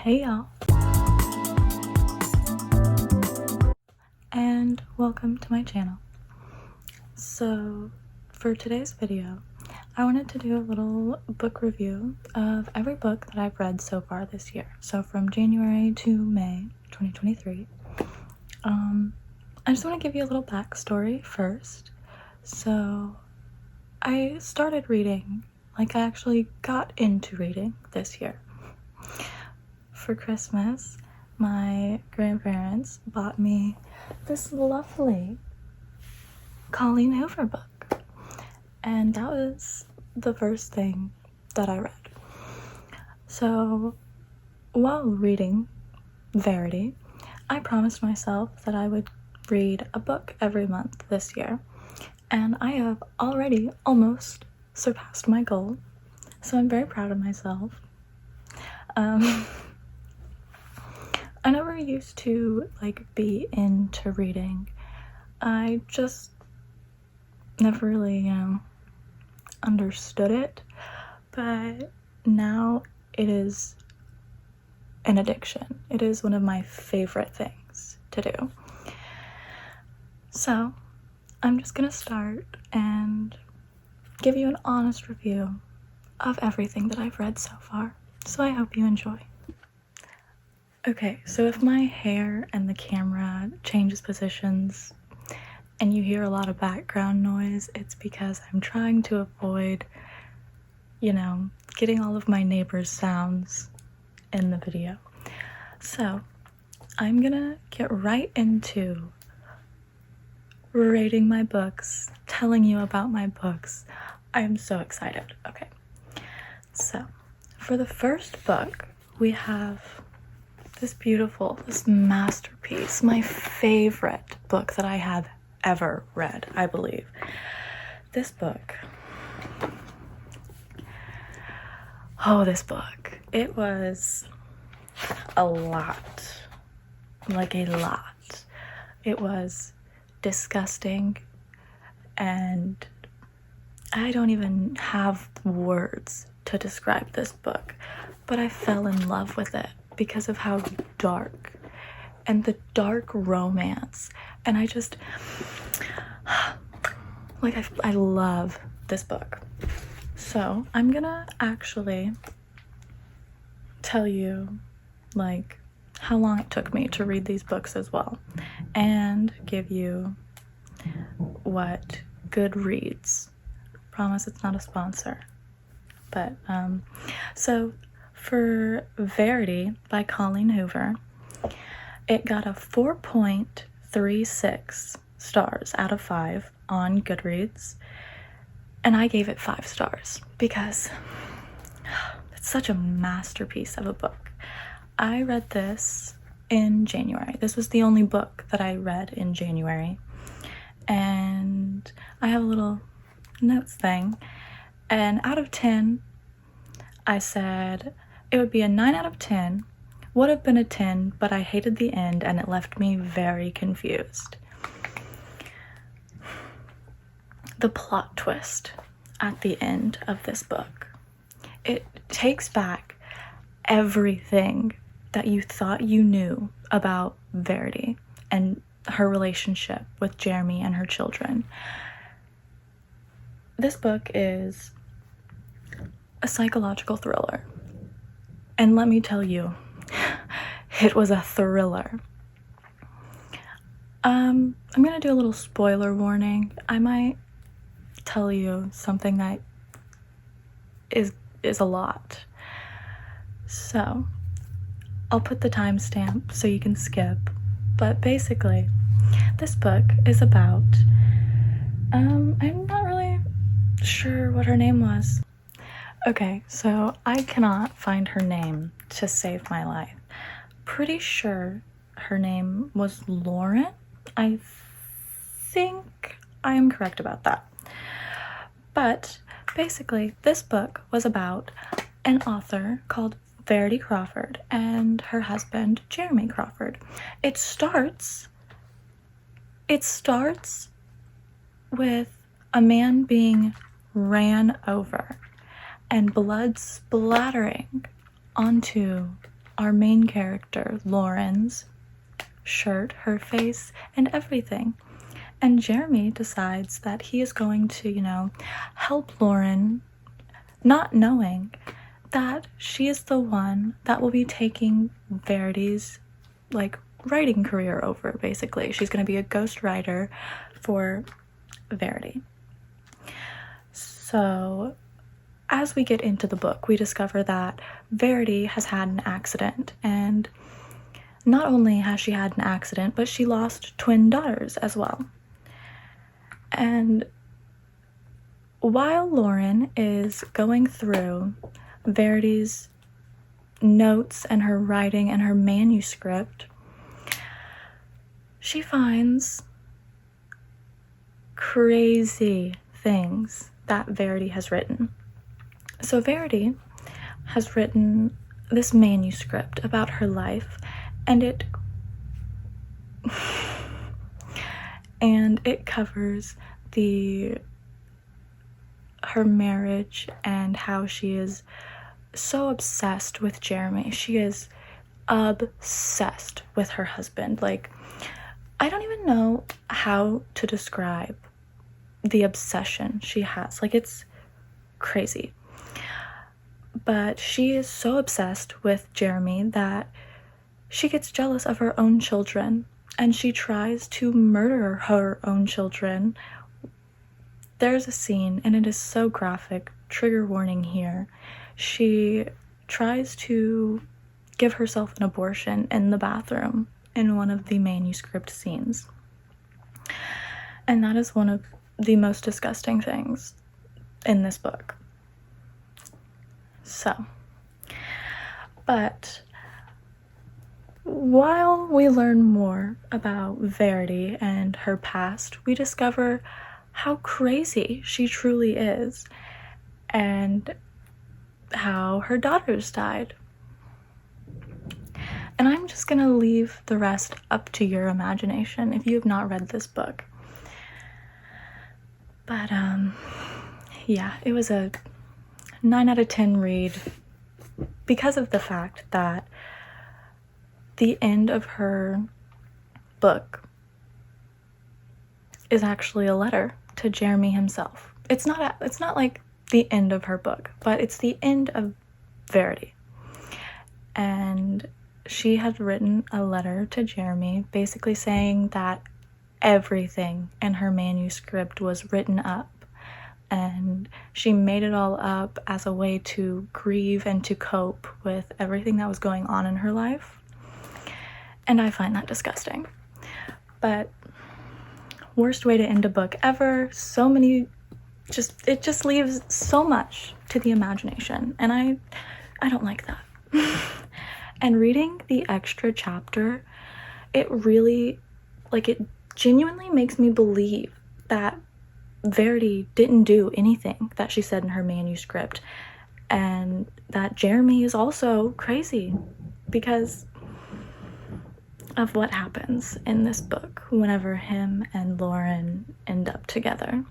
Hey y'all, and welcome to my channel. So for today's video, I wanted to do a little book review of every book that I've read so far this year. So from January to May 2023. I just want to give you a little backstory first. So I started reading, I actually got into reading this year. For Christmas, my grandparents bought me this lovely Colleen Hoover book, and that was the first thing that I read. So while reading Verity, I promised myself that I would read a book every month this year, and I have already almost surpassed my goal, so I'm very proud of myself. I never used to be into reading. I just never really understood it, but now it is an addiction. It is one of my favorite things to do. So I'm just gonna start and give you an honest review of everything that I've read so far. So I hope you enjoy. Okay, so if my hair and the camera changes positions and you hear a lot of background noise, it's because I'm trying to avoid, getting all of my neighbors' sounds in the video. So I'm gonna get right into rating my books, telling you about my books. I am so excited. Okay, so for the first book, we have this masterpiece, my favorite book that I have ever read, I believe. This book, it was a lot, a lot. It was disgusting, and I don't even have words to describe this book, but I fell in love with it because of how dark and the dark romance, and I just I love this book. So I'm gonna actually tell you how long it took me to read these books as well, and give you what Goodreads, promise it's not a sponsor, but so for Verity by Colleen Hoover, it got a 4.36 stars out of 5 on Goodreads, and I gave it 5 stars because it's such a masterpiece of a book. I read this in January. This was the only book that I read in January, and I have a little notes thing, and out of 10, I said it would be a 9 out of 10, would have been a 10, but I hated the end and it left me very confused. The plot twist at the end of this book, it takes back everything that you thought you knew about Verity and her relationship with Jeremy and her children. This book is a psychological thriller. And let me tell you, it was a thriller. I'm gonna do a little spoiler warning. I might tell you something that is a lot. So I'll put the timestamp so you can skip. But basically, this book is about, I'm not really sure what her name was. Okay, so I cannot find her name to save my life. Pretty sure her name was Lauren. I think I am correct about that. But basically, this book was about an author called Verity Crawford and her husband, Jeremy Crawford. It starts with a man being ran over and blood splattering onto our main character, Lauren's shirt, her face, and everything. And Jeremy decides that he is going to, help Lauren, not knowing that she is the one that will be taking Verity's, writing career over, basically. She's going to be a ghost writer for Verity. So, as we get into the book, we discover that Verity has had an accident, and not only has she had an accident, but she lost twin daughters as well. And while Lauren is going through Verity's notes and her writing and her manuscript, she finds crazy things that Verity has written. So Verity has written this manuscript about her life, and it covers her marriage and how she is so obsessed with Jeremy. She is obsessed with her husband. I don't even know how to describe the obsession she has. It's crazy. But she is so obsessed with Jeremy that she gets jealous of her own children, and she tries to murder her own children. There's a scene, and it is so graphic, trigger warning here. She tries to give herself an abortion in the bathroom in one of the manuscript scenes. And that is one of the most disgusting things in this book. So, but while we learn more about Verity and her past, we discover how crazy she truly is and how her daughters died. And I'm just gonna leave the rest up to your imagination if you have not read this book. But yeah, it was a 9 out of 10 read because of the fact that the end of her book is actually a letter to Jeremy himself. It's not like the end of her book, but it's the end of Verity. And she had written a letter to Jeremy basically saying that everything in her manuscript was written up, and she made it all up as a way to grieve and to cope with everything that was going on in her life. And I find that disgusting. But worst way to end a book ever. So many, it just leaves so much to the imagination, and I don't like that. And reading the extra chapter, it really, it genuinely makes me believe that Verity didn't do anything that she said in her manuscript, and that Jeremy is also crazy because of what happens in this book whenever him and Lauren end up together.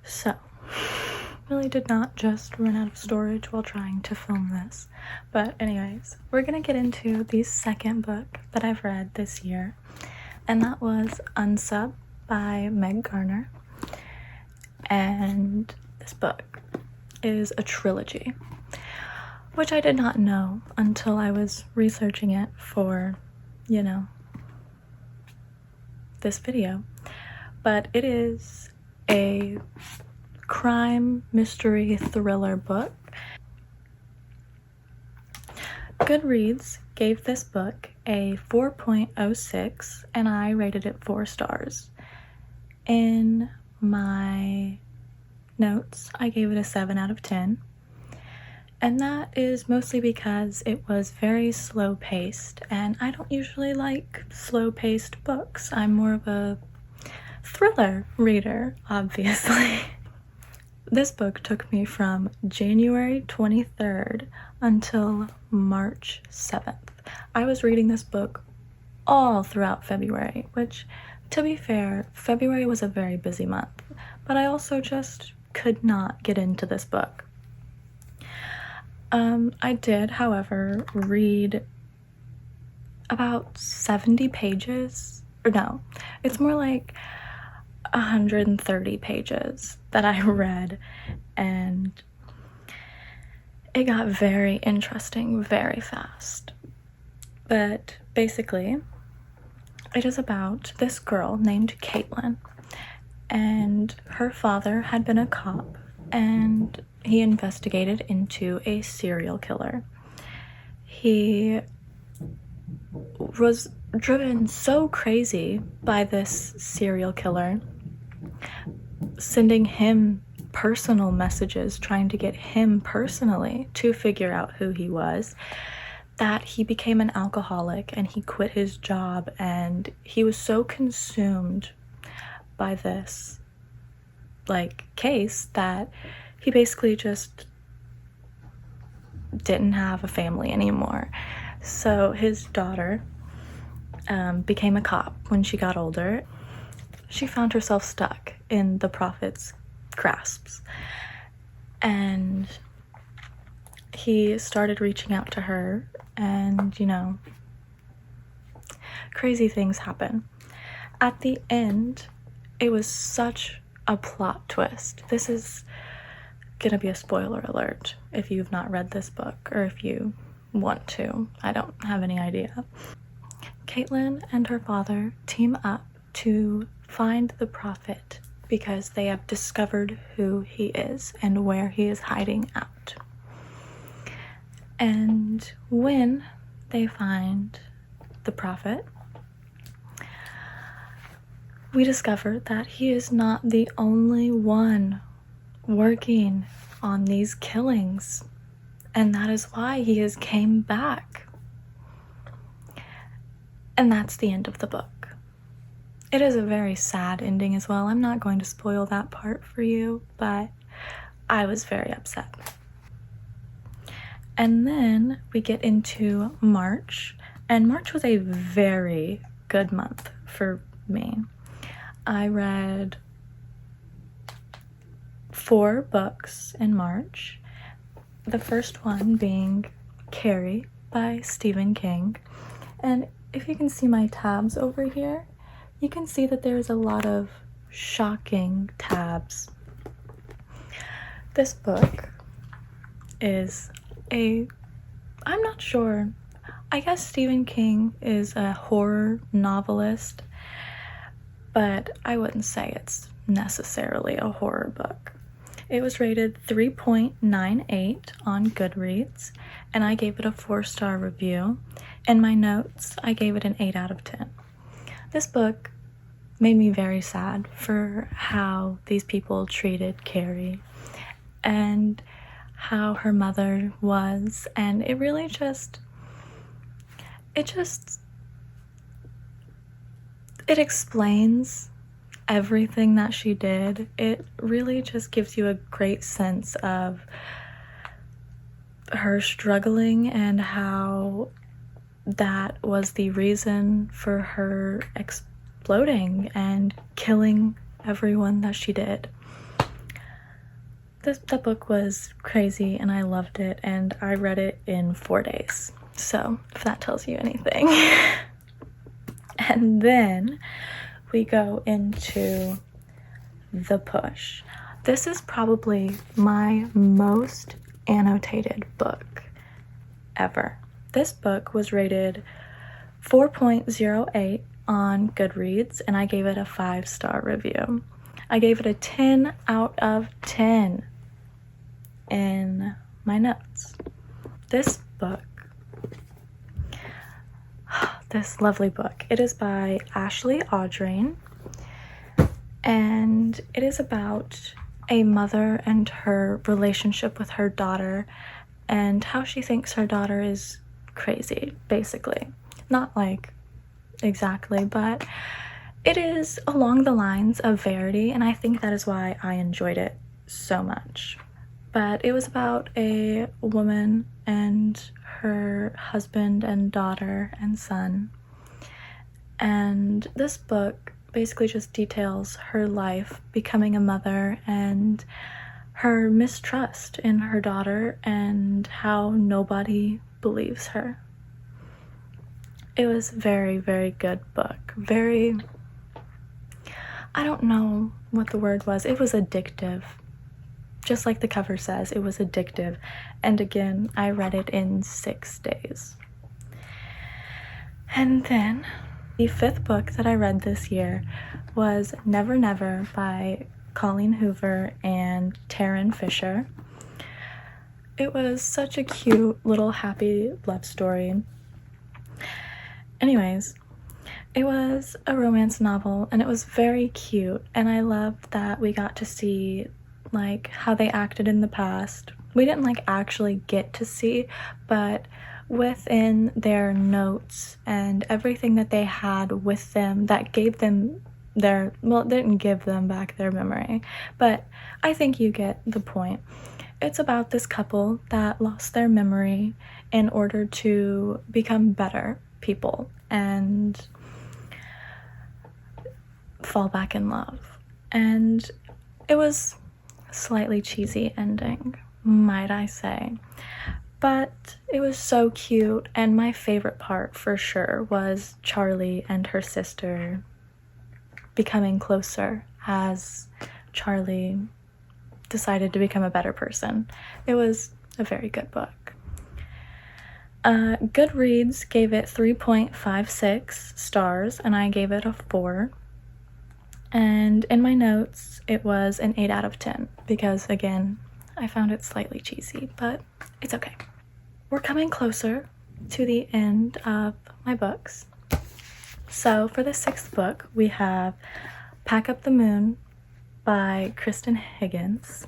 So, really did not just run out of storage while trying to film this. But anyways, we're gonna get into the second book that I've read this year, and that was Unsub by Meg Gardner. And this book is a trilogy, which I did not know until I was researching it for, this video. But it is a crime mystery thriller book. Goodreads gave this book a 4.06, and I rated it 4 stars. In my notes, I gave it a 7 out of 10. And that is mostly because it was very slow-paced, and I don't usually like slow-paced books. I'm more of a thriller reader, obviously. This book took me from January 23rd until March 7th. I was reading this book all throughout February, which, to be fair, February was a very busy month, but I also just could not get into this book. I did, however, read about 70 pages, or no, it's more like 130 pages that I read, and it got very interesting very fast. But basically, it is about this girl named Caitlin, and her father had been a cop, and he investigated into a serial killer. He was driven so crazy by this serial killer, sending him personal messages, trying to get him personally to figure out who he was, that he became an alcoholic and he quit his job, and he was so consumed by this case that he basically just didn't have a family anymore. So his daughter became a cop when she got older. She found herself stuck in the prophet's grasps, and he started reaching out to her, and crazy things happen. At the end, it was such a plot twist. This is gonna be a spoiler alert if you've not read this book, or if you want to. I don't have any idea. Caitlin and her father team up to find the prophet because they have discovered who he is and where he is hiding out. And when they find the prophet, we discover that he is not the only one working on these killings, and that is why he has came back. And that's the end of the book. It is a very sad ending as well. I'm not going to spoil that part for you, but I was very upset. And then we get into March, and March was a very good month for me. I read 4 books in March. The first one being Carrie by Stephen King. And if you can see my tabs over here, you can see that there's a lot of shocking tabs. This book is I'm not sure. I guess Stephen King is a horror novelist, but I wouldn't say it's necessarily a horror book. It was rated 3.98 on Goodreads, and I gave it a 4-star review. In my notes, I gave it an 8 out of 10. This book made me very sad for how these people treated Carrie and how her mother was, and it really it explains everything that she did. It really just gives you a great sense of her struggling and how that was the reason for her exploding and killing everyone that she did. The book was crazy and I loved it, and I read it in 4 days. So if that tells you anything. And then we go into The Push. This is probably my most annotated book ever. This book was rated 4.08 on Goodreads, and I gave it a 5-star review. I gave it a 10 out of 10 in my notes. This book, this lovely book, it is by Ashely, Audrain, and it is about a mother and her relationship with her daughter and how she thinks her daughter is crazy, basically. Not like exactly, but it is along the lines of Verity, and I think that is why I enjoyed it so much. But it was about a woman and her husband and daughter and son. And this book basically just details her life becoming a mother and her mistrust in her daughter and how nobody believes her. It was very, very good book. Very, I don't know what the word was. It was addictive. Just like the cover says, it was addictive. And again, I read it in 6 days. And then the 5th book that I read this year was Never Never by Colleen Hoover and Taryn Fisher. It was such a cute little happy love story. Anyways, it was a romance novel and it was very cute, and I loved that we got to see like how they acted in the past. We didn't like actually get to see, but within their notes and everything that they had with them that gave them their, well, it didn't give them back their memory, but I think you get the point. It's about this couple that lost their memory in order to become better people and fall back in love. And it was a slightly cheesy ending, might I say. But it was so cute, and my favorite part for sure was Charlie and her sister becoming closer as Charlie decided to become a better person. It was a very good book. Goodreads gave it 3.56 stars, and I gave it a 4. And in my notes, it was an 8 out of 10 because, again, I found it slightly cheesy, but it's okay. We're coming closer to the end of my books. So for the 6th book, we have Pack Up the Moon by Kristan Higgins.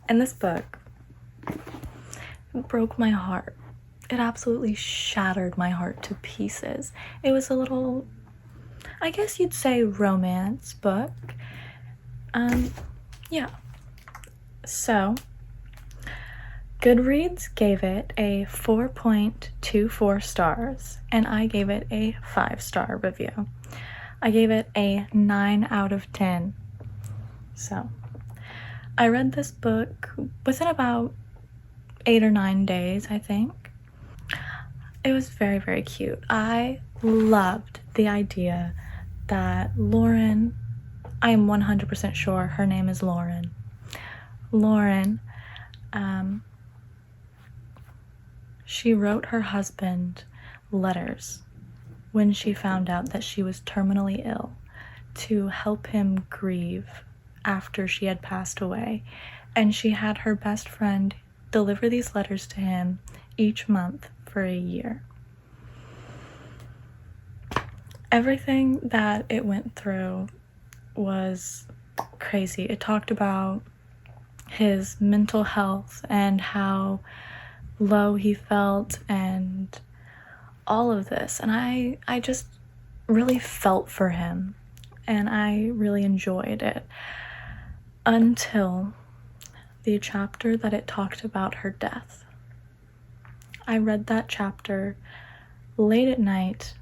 And this book broke my heart. It absolutely shattered my heart to pieces. It was a little, I guess you'd say, romance book. Yeah. So, Goodreads gave it a 4.24 stars, and I gave it a 5-star review. I gave it a 9 out of 10. So, I read this book within about 8 or 9 days, I think. It was very, very cute. I loved the idea that Lauren, I am 100% sure her name is Lauren. Lauren, she wrote her husband letters when she found out that she was terminally ill to help him grieve after she had passed away. And she had her best friend deliver these letters to him each month for a year. Everything that it went through was crazy. It talked about his mental health and how low he felt and all of this. And I just really felt for him, and I really enjoyed it until the chapter that it talked about her death. I read that chapter late at night,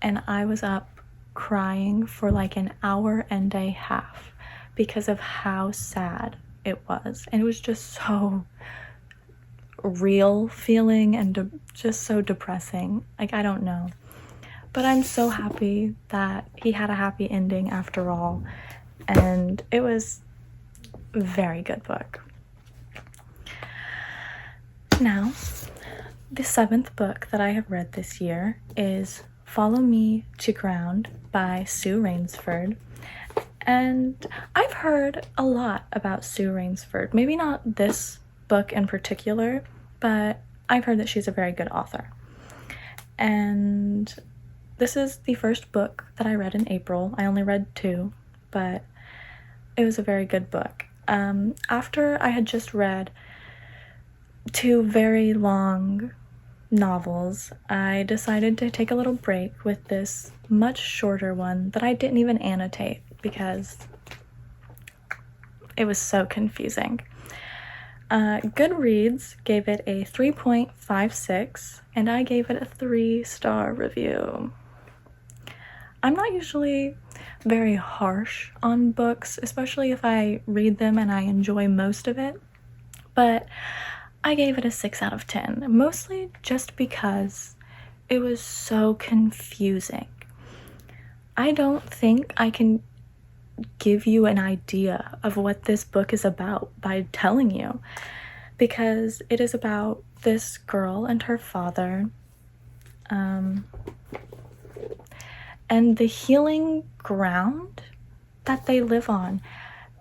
and I was up crying for like an hour and a half because of how sad it was. And it was just so real feeling and just so depressing. Like, I don't know. But I'm so happy that he had a happy ending after all. And it was a very good book. Now, the 7th book that I have read this year is Follow Me to Ground by Sue Rainsford. And I've heard a lot about Sue Rainsford. Maybe not this book in particular, but I've heard that she's a very good author. And this is the first book that I read in April. I only read 2, but it was a very good book. After I had just read 2 very long novels, I decided to take a little break with this much shorter one that I didn't even annotate because it was so confusing. Goodreads gave it a 3.56, and I gave it a 3-star review. I'm not usually very harsh on books, especially if I read them and I enjoy most of it. But I gave it a 6 out of 10, mostly just because it was so confusing. I don't think I can give you an idea of what this book is about by telling you, because it is about this girl and her father, and the healing ground that they live on,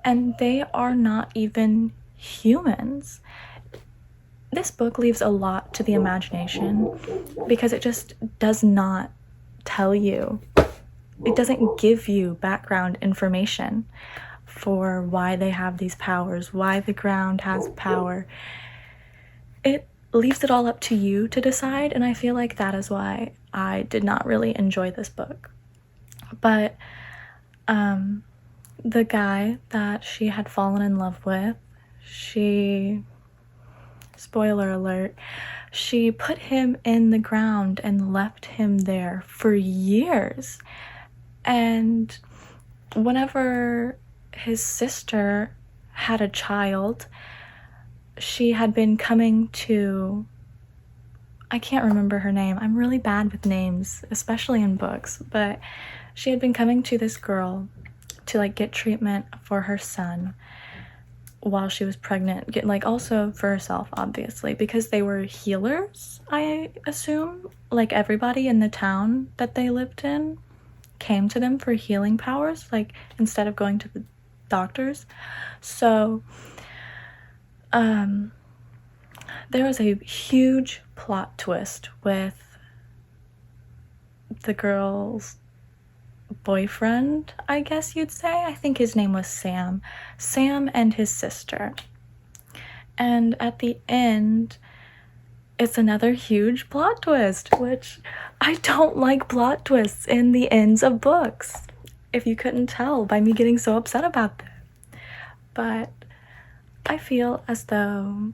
and they are not even humans. This book leaves a lot to the imagination because it just does not tell you, it doesn't give you background information for why they have these powers, why the ground has power. It leaves it all up to you to decide, and I feel like that is why I did not really enjoy this book. But the guy that she had fallen in love with, spoiler alert, she put him in the ground and left him there for years. And whenever his sister had a child, she had been coming to, I can't remember her name. I'm really bad with names, especially in books, but she had been coming to this girl to like get treatment for her son while she was pregnant, also for herself, obviously, because they were healers, I assume. Like, everybody in the town that they lived in came to them for healing powers, like, instead of going to the doctors. So there was a huge plot twist with the girl's boyfriend, I guess you'd say. I think his name was Sam and his sister. And at the end, it's another huge plot twist, which I don't like plot twists in the ends of books, if you couldn't tell by me getting so upset about them. But I feel as though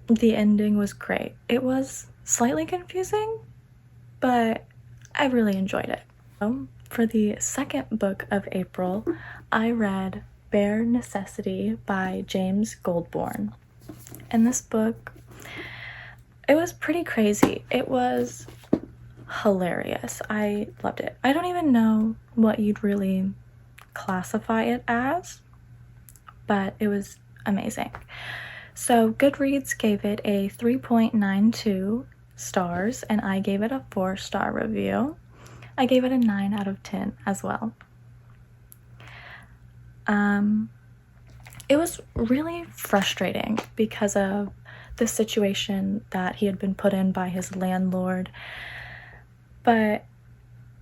the ending was great. It was slightly confusing, but I really enjoyed it. For the second book of April, I read Bare Necessity by James Gould-borne. And this book, it was pretty crazy. It was hilarious. I loved it. I don't even know what you'd really classify it as, but it was amazing. So Goodreads gave it a 3.92 stars, and I gave it a 4-star review. I gave it a 9 out of 10 as well. It was really frustrating because of the situation that he had been put in by his landlord, but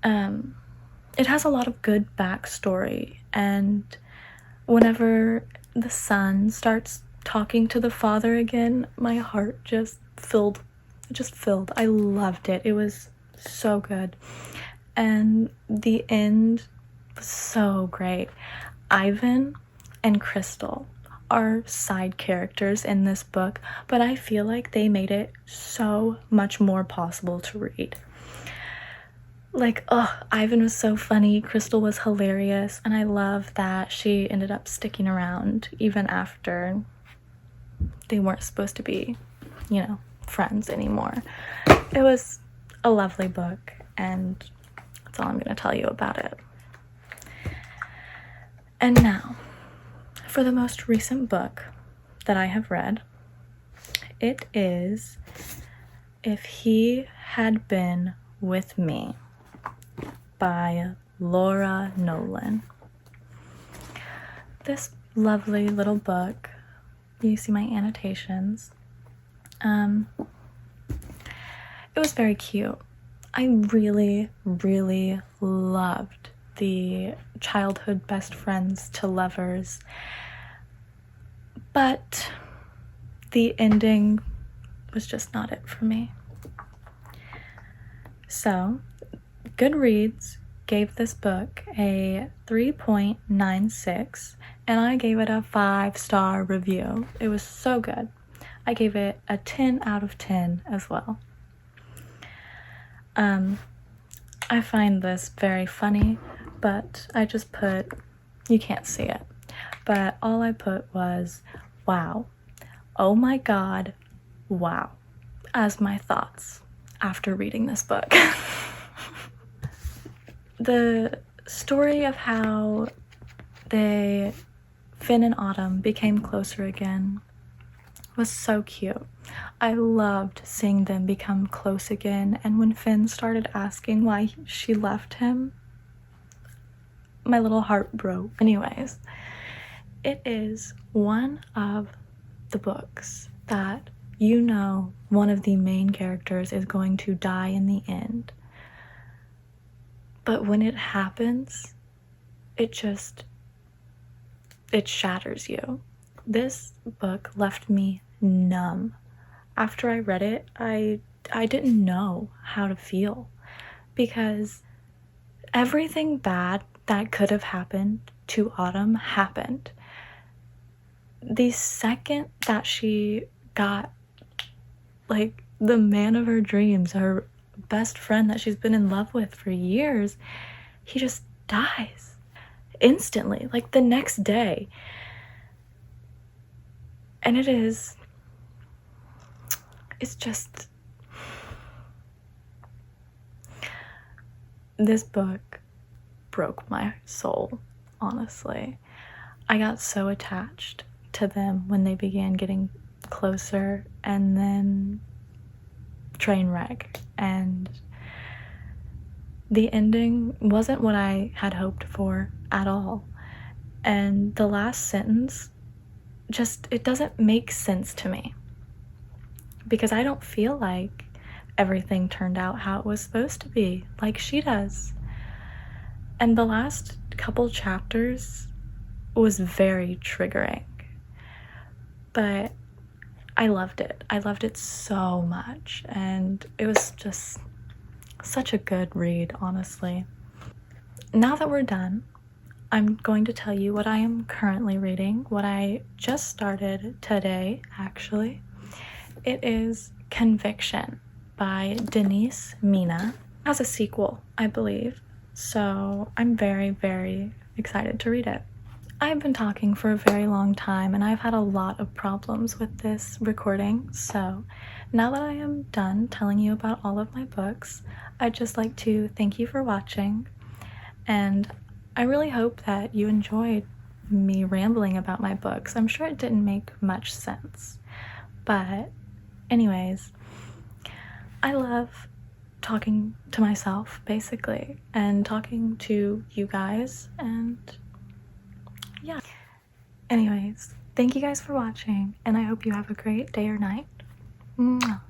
it has a lot of good backstory, and whenever the son starts talking to the father again, my heart just filled. I loved it. It was so good. And the end was so great. Ivan and Crystal are side characters in this book, but I feel like they made it so much more possible to read. Ivan was so funny, Crystal was hilarious, and I love that she ended up sticking around even after they weren't supposed to be, friends anymore. It was a lovely book, and that's all I'm going to tell you about it. And now, for the most recent book that I have read, it is If He Had Been With Me by Laura Nowlin. This lovely little book, you see my annotations, it was very cute. I really, really loved the childhood best friends to lovers, but the ending was just not it for me. So, Goodreads gave this book a 3.96, and I gave it a 5-star review. It was so good. I gave it a 10 out of 10 as well. I find this very funny. but I just put, you can't see it, but all I put was, wow, oh my god, wow, as my thoughts after reading this book. The story of how Finn and Autumn became closer again was so cute. I loved seeing them become close again, and when Finn started asking why she left him, my little heart broke. Anyways, it is one of the books that you know one of the main characters is going to die in the end. But when it happens, it shatters you. This book left me numb. After I read it, I didn't know how to feel, because everything bad that could have happened to Autumn happened. The second that she got, like, the man of her dreams, her best friend that she's been in love with for years, he just dies instantly, like the next day. And it's just, this book broke my soul, honestly. I got so attached to them when they began getting closer, and then train wreck, and the ending wasn't what I had hoped for at all. And the last sentence, it doesn't make sense to me, because I don't feel like everything turned out how it was supposed to be, like she does. And the last couple chapters was very triggering, but I loved it. I loved it so much, and it was just such a good read, honestly. Now that we're done, I'm going to tell you what I am currently reading, what I just started today, actually. It is Conviction by Denise Mina. It has a sequel, I believe, so I'm very, very excited to read it. I've been talking for a very long time, and I've had a lot of problems with this recording, so now that I am done telling you about all of my books, I'd just like to thank you for watching, and I really hope that you enjoyed me rambling about my books. I'm sure it didn't make much sense, but anyways, I love talking to myself, basically, and talking to you guys, and yeah. Anyways, thank you guys for watching, and I hope you have a great day or night. Mwah.